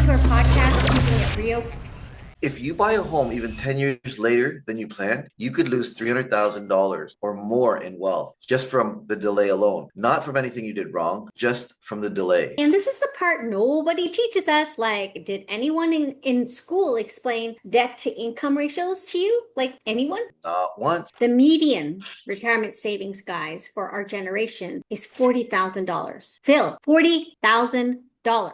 to our podcast, Keeping It Real. If you buy a home even 10 years later than you planned, you could lose $300,000 or more in wealth just from the delay alone. Not from anything you did wrong, just from the delay. And this is the part nobody teaches us. Like, did anyone in school explain debt to income ratios to you? Like, anyone? Not once. The median retirement savings, guys, for our generation is $40,000. Phil, $40,000.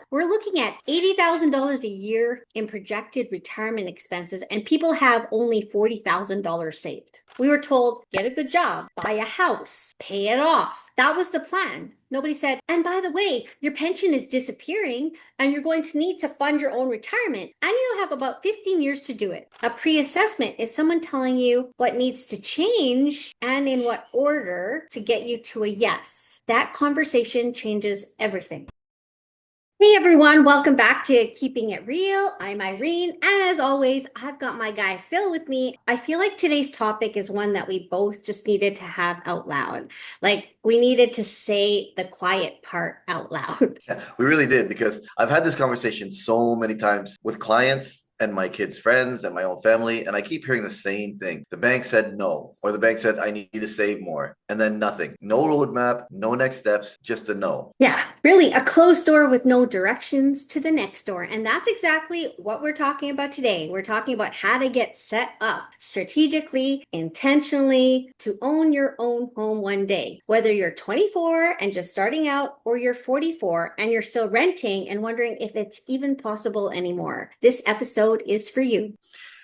We're looking at $80,000 a year in projected retirement expenses, and people have only $40,000 saved. We were told, get a good job, buy a house, pay it off. That was the plan. Nobody said, and by the way, your pension is disappearing and you're going to need to fund your own retirement, and you'll have about 15 years to do it. A pre-assessment is someone telling you what needs to change and in what order to get you to a yes. That conversation changes everything. Hey everyone, welcome back to Keeping It Real. I'm Irene, and as always, I've got my guy Phil with me. I feel like today's topic is one that we both just needed to have out loud. Like, we needed to say the quiet part out loud. Yeah, we really did, because I've had this conversation so many times with clients and my kids' friends and my own family, and I keep hearing the same thing. The bank said no, or the bank said I need to save more, and then nothing. No roadmap, no next steps, just a no. Yeah, really, a closed door with no directions to the next door. And that's exactly what we're talking about today. We're talking about how to get set up strategically, intentionally, to own your own home one day. Whether you're 24 and just starting out, or you're 44 and you're still renting and wondering if it's even possible anymore. This episode is for you.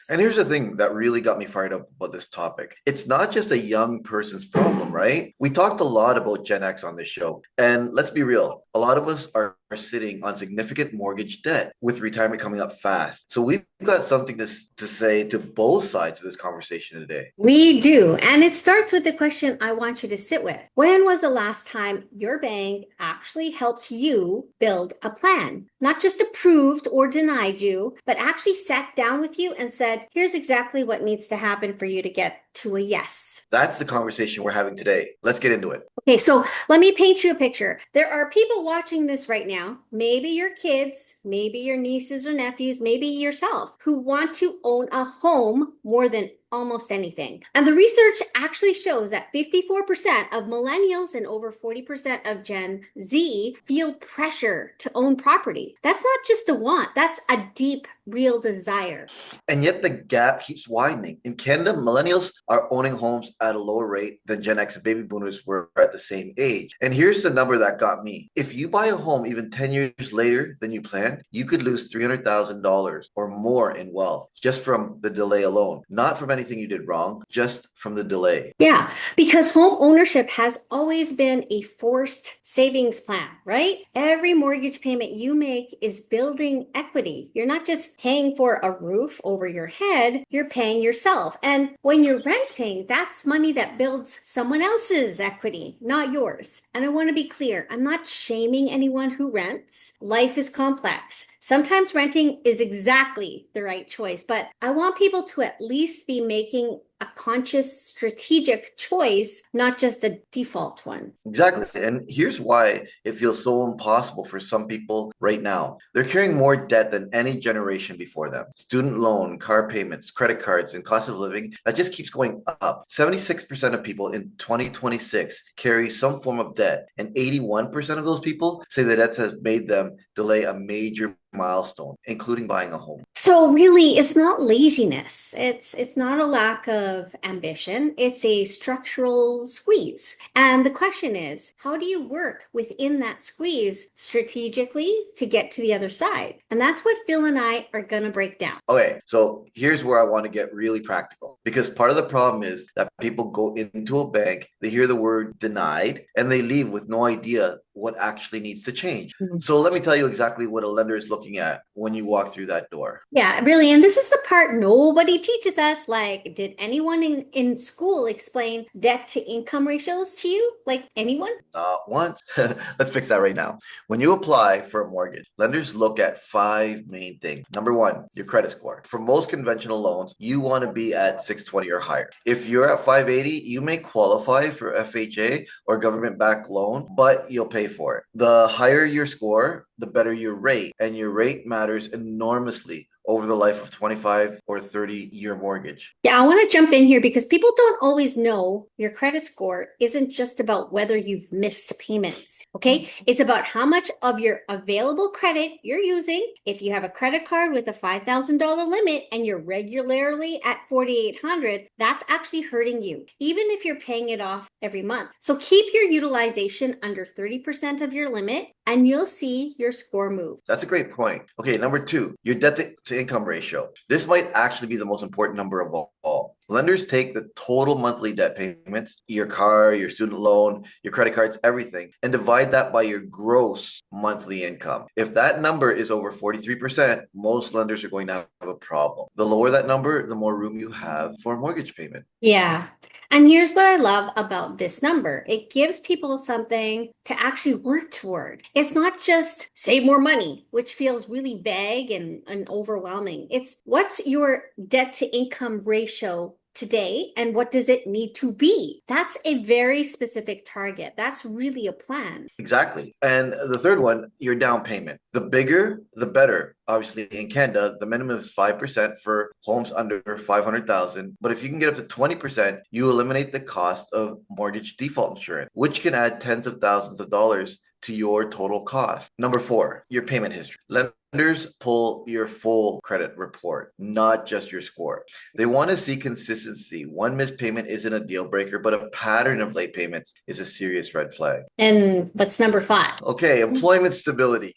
And here's the thing that really got me fired up about this topic. It's not just a young person's problem, right? We talked a lot about Gen X on this show. And let's be real, a lot of us are sitting on significant mortgage debt with retirement coming up fast. So we've got something to say to both sides of this conversation today. We do. And it starts with the question I want you to sit with. When was the last time your bank actually helped you build a plan? Not just approved or denied you, but actually sat down with you and said, here's exactly what needs to happen for you to get to a yes. That's the conversation we're having today. Let's get into it. Okay, so let me paint you a picture. There are people watching this right now, maybe your kids, maybe your nieces or nephews, maybe yourself, who want to own a home more than almost anything. And the research actually shows that 54% of millennials and over 40% of Gen Z feel pressure to own property. That's not just a want, that's a deep, real desire. And yet the gap keeps widening. In Canada, millennials are owning homes at a lower rate than Gen X and baby boomers were at the same age. And here's the number that got me. If you buy a home even 10 years later than you planned, you could lose $300,000 or more in wealth just from the delay alone. Not from anything you did wrong, just from the delay. Yeah, because home ownership has always been a forced savings plan, right? Every mortgage payment you make is building equity. You're not just paying for a roof over your head, you're paying yourself. And when you're renting, that's money that builds someone else's equity, not yours. And I want to be clear, I'm not shaming anyone who rents. Life is complex. Sometimes renting is exactly the right choice, but I want people to at least be making a conscious, strategic choice, not just a default one. Exactly. And here's why it feels so impossible for some people right now. They're carrying more debt than any generation before them. Student loan, car payments, credit cards, and cost of living, that just keeps going up. 76% of people in 2026 carry some form of debt, and 81% of those people say the debts has made them delay a major milestone, including buying a home. So really, it's not laziness. It's not a lack of ambition. It's a structural squeeze. And the question is, how do you work within that squeeze strategically to get to the other side? And that's what Phil and I are going to break down. Okay, so here's where I want to get really practical, because part of the problem is that people go into a bank, they hear the word denied, and they leave with no idea what actually needs to change. So let me tell you exactly what a lender is looking at when you walk through that door. Yeah, really. And this is the part nobody teaches us. Like, did anyone in school explain debt to income ratios to you? Like, anyone? Not once. Let's fix that right now. When you apply for a mortgage, lenders look at 5 main things. Number 1, your credit score. For most conventional loans, you want to be at 620 or higher. If you're at 580, you may qualify for FHA or government-backed loan, but you'll pay for it. The higher your score, the better your rate. And your rate matters enormously over the life of 25 or 30-year mortgage. Yeah, I want to jump in here because people don't always know your credit score isn't just about whether you've missed payments. Okay. It's about how much of your available credit you're using. If you have a credit card with a $5,000 limit and you're regularly at 4,800, that's actually hurting you, even if you're paying it off every month. So keep your utilization under 30% of your limit and you'll see your score move. That's a great point. Okay, number two, your debt to income ratio. This might actually be the most important number of all. Lenders take the total monthly debt payments, your car, your student loan, your credit cards, everything, and divide that by your gross monthly income. If that number is over 43%, most lenders are going to have a problem. The lower that number, the more room you have for a mortgage payment. Yeah. And here's what I love about this number. It gives people something to actually work toward. It's not just save more money, which feels really vague and overwhelming. It's what's your debt to income ratio today and what does it need to be? That's a very specific target. That's really a plan. Exactly. And the third one, your down payment. The bigger, the better. Obviously, in Canada, the minimum is 5% for homes under 500,000. But if you can get up to 20%, you eliminate the cost of mortgage default insurance, which can add tens of thousands of dollars to your total cost. Number four, your payment history. Lenders pull your full credit report, not just your score. They want to see consistency. One missed payment isn't a deal breaker, but a pattern of late payments is a serious red flag. And what's number five? Okay, employment stability.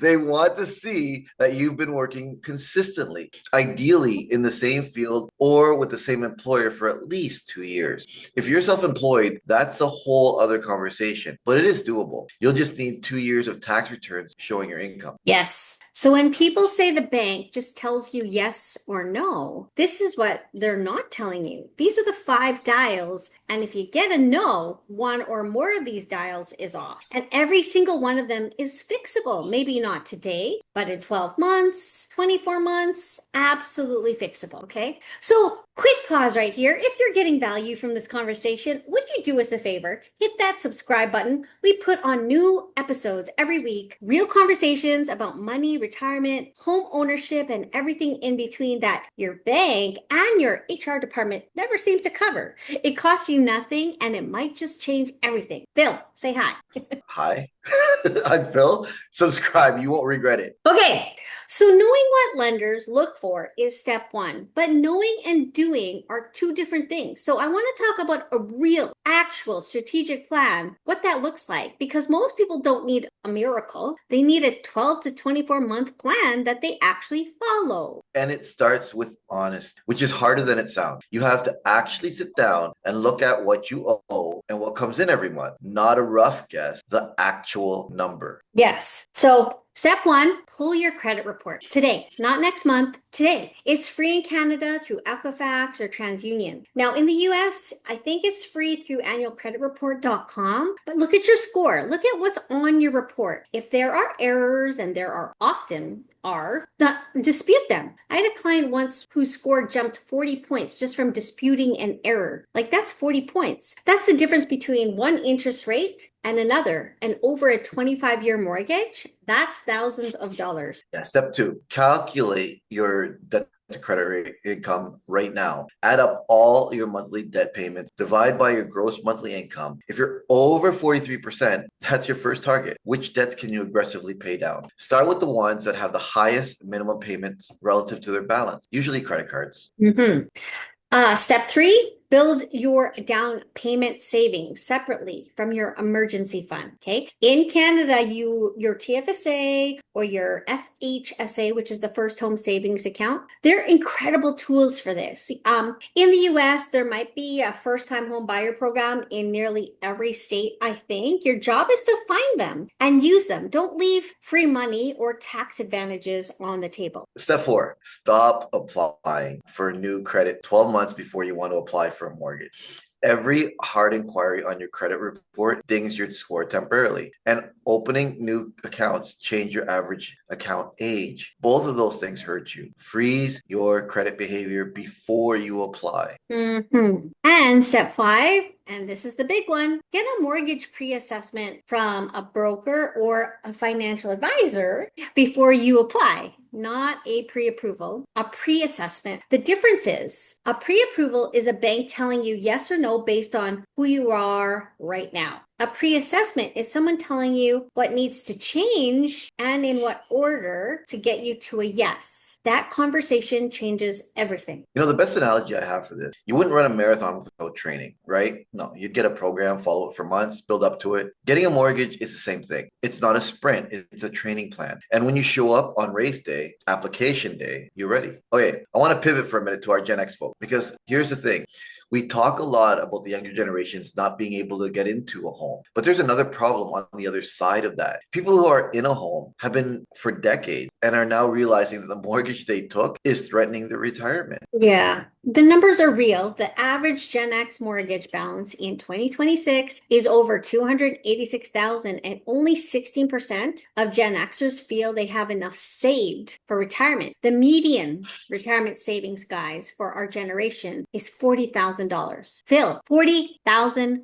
They want to see that you've been working consistently, ideally in the same field or with the same employer for at least 2 years. If you're self-employed, that's a whole other conversation, but it is doable. You'll just need 2 years of tax returns showing your income. Yes. So when people say the bank just tells you yes or no, this is what they're not telling you. These are the 5 dials. And if you get a no, one or more of these dials is off. And every single one of them is fixable. Maybe not today, but in 12 months, 24 months, absolutely fixable. Okay. So quick pause right here. If you're getting value from this conversation, would you do us a favor? Hit that subscribe button. We put on new episodes every week, real conversations about money, retirement, home ownership, and everything in between that your bank and your HR department never seems to cover. It costs you nothing and it might just change everything. Phil, say hi. Hi, I'm Phil. Subscribe, you won't regret it. Okay, so knowing what lenders look for is step one, but knowing and doing are 2 different things. So I want to talk about a real, actual strategic plan, what that looks like, because most people don't need a miracle. They need a 12 to 24 month plan that they actually follow. And it starts with honesty, which is harder than it sounds. You have to actually sit down and look at what you owe and what comes in every month, not a rough guess, the actual number. Yes. So step one, pull your credit report today, not next month, today. It's free in Canada through Equifax or TransUnion. Now in the US, I think it's free through annualcreditreport.com, but look at your score. Look at what's on your report. If there are errors, and there are often dispute them. I had a client once whose score jumped 40 points just from disputing an error. Like that's 40 points. That's the difference between one interest rate and another. And over a 25-year mortgage, that's thousands of dollars. Yeah, step two, calculate your debt to credit income right now. Add up all your monthly debt payments, divide by your gross monthly income. If you're over 43%, that's your first target. Which debts can you aggressively pay down? Start with the ones that have the highest minimum payments relative to their balance, usually credit cards. Step 3, build your down payment savings separately from your emergency fund. Okay. In Canada, your TFSA or your FHSA, which is the first home savings account, they're incredible tools for this. In the US, there might be a first time home buyer program in nearly every state, I think. Your job is to find them and use them. Don't leave free money or tax advantages on the table. Step 4, stop applying for new credit 12 months before you want to apply for a mortgage. Every hard inquiry on your credit report dings your score temporarily, and opening new accounts change your average account age. Both of those things hurt you. Freeze your credit behavior before you apply. And step 5, And this is the big one. Get a mortgage pre-assessment from a broker or a financial advisor before you apply. Not a pre-approval, a pre-assessment. The difference is a pre-approval is a bank telling you yes or no based on who you are right now. A pre-assessment is someone telling you what needs to change and in what order to get you to a yes. That conversation changes everything. You know, the best analogy I have for this, you wouldn't run a marathon without training, right? No, you'd get a program, follow it for months, build up to it. Getting a mortgage is the same thing. It's not a sprint, it's a training plan. And when you show up on race day, application day, you're ready. Okay, I want to pivot for a minute to our Gen X folk, because here's the thing. We talk a lot about the younger generations not being able to get into a home, but there's another problem on the other side of that. People who are in a home have been for decades and are now realizing that the mortgage they took is threatening their retirement. Yeah, the numbers are real. The average Gen X mortgage balance in 2026 is over 286,000, and only 16% of Gen Xers feel they have enough saved for retirement. The median retirement savings, guys, for our generation is $40,000. Phil, $40,000.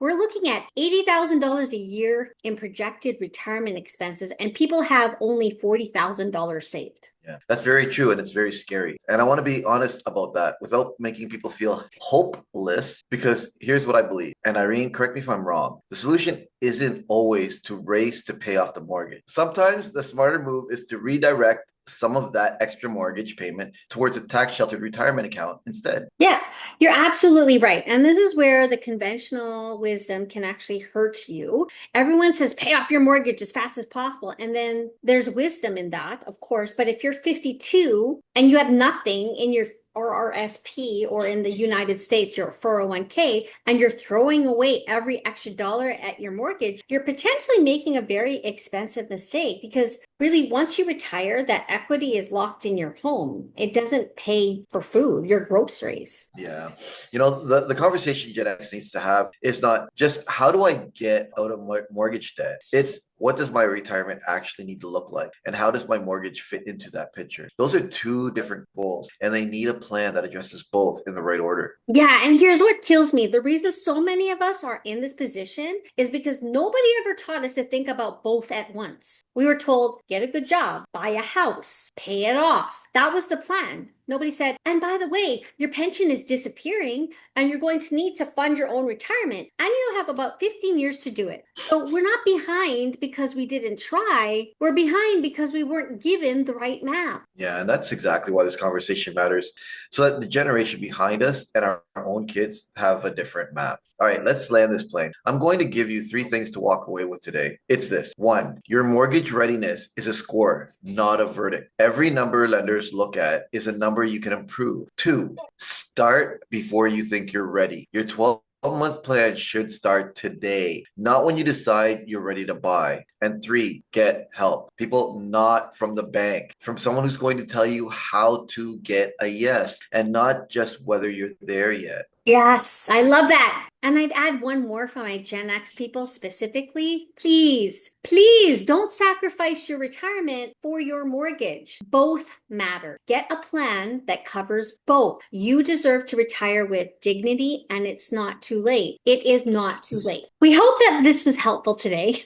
We're looking at $80,000 a year in projected retirement expenses, and people have only $40,000 saved. Yeah, that's very true, and it's very scary. And I want to be honest about that without making people feel hopeless, because here's what I believe. And Irene, correct me if I'm wrong. The solution isn't always to race to pay off the mortgage. Sometimes the smarter move is to redirect some of that extra mortgage payment towards a tax sheltered retirement account instead. Yeah, you're absolutely right. And this is where the conventional wisdom can actually hurt you. Everyone says pay off your mortgage as fast as possible. And then there's wisdom in that, of course. But if you're 52 and you have nothing in your RRSP, or in the United States, your 401k, and you're throwing away every extra dollar at your mortgage, you're potentially making a very expensive mistake, because really, once you retire, that equity is locked in your home. It doesn't pay for food, your groceries. Yeah. You know, the conversation Gen X needs to have is not just how do I get out of my mortgage debt? It's what does my retirement actually need to look like? And how does my mortgage fit into that picture? Those are two different goals, and they need a plan that addresses both in the right order. Yeah, and here's what kills me. The reason so many of us are in this position is because nobody ever taught us to think about both at once. We were told, get a good job, buy a house, pay it off. That was the plan. Nobody said, and by the way, your pension is disappearing and you're going to need to fund your own retirement, and you'll have about 15 years to do it. So we're not behind because we didn't try. We're behind because we weren't given the right map. Yeah, and that's exactly why this conversation matters, so that the generation behind us and our own kids have a different map. All right, let's land this plane. I'm going to give you 3 things to walk away with today. It's this. 1, your mortgage readiness is a score, not a verdict. Every number lenders look at is a number you can improve. 2, start before you think you're ready. Your 12-month plan should start today, not when you decide you're ready to buy. And 3, get help. People not from the bank, from someone who's going to tell you how to get a yes, and not just whether you're there yet. Yes, I love that. And I'd add one more for my Gen X people specifically. Please, please don't sacrifice your retirement for your mortgage. Both matter. Get a plan that covers both. You deserve to retire with dignity, and it's not too late. It is not too late. We hope that this was helpful today.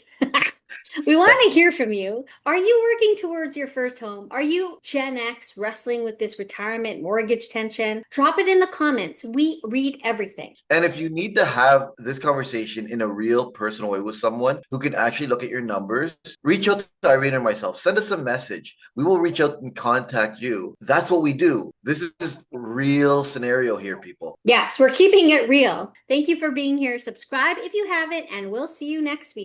We want to hear from you. Are you working towards your first home? Are you Gen X wrestling with this retirement mortgage tension? Drop it in the comments. We read everything. And if you need to have this conversation in a real personal way with someone who can actually look at your numbers, reach out to Irene and myself. Send us a message. We will reach out and contact you. That's what we do. This is real scenario here, people. Yes, we're keeping it real. Thank you for being here. Subscribe if you haven't, and we'll see you next week.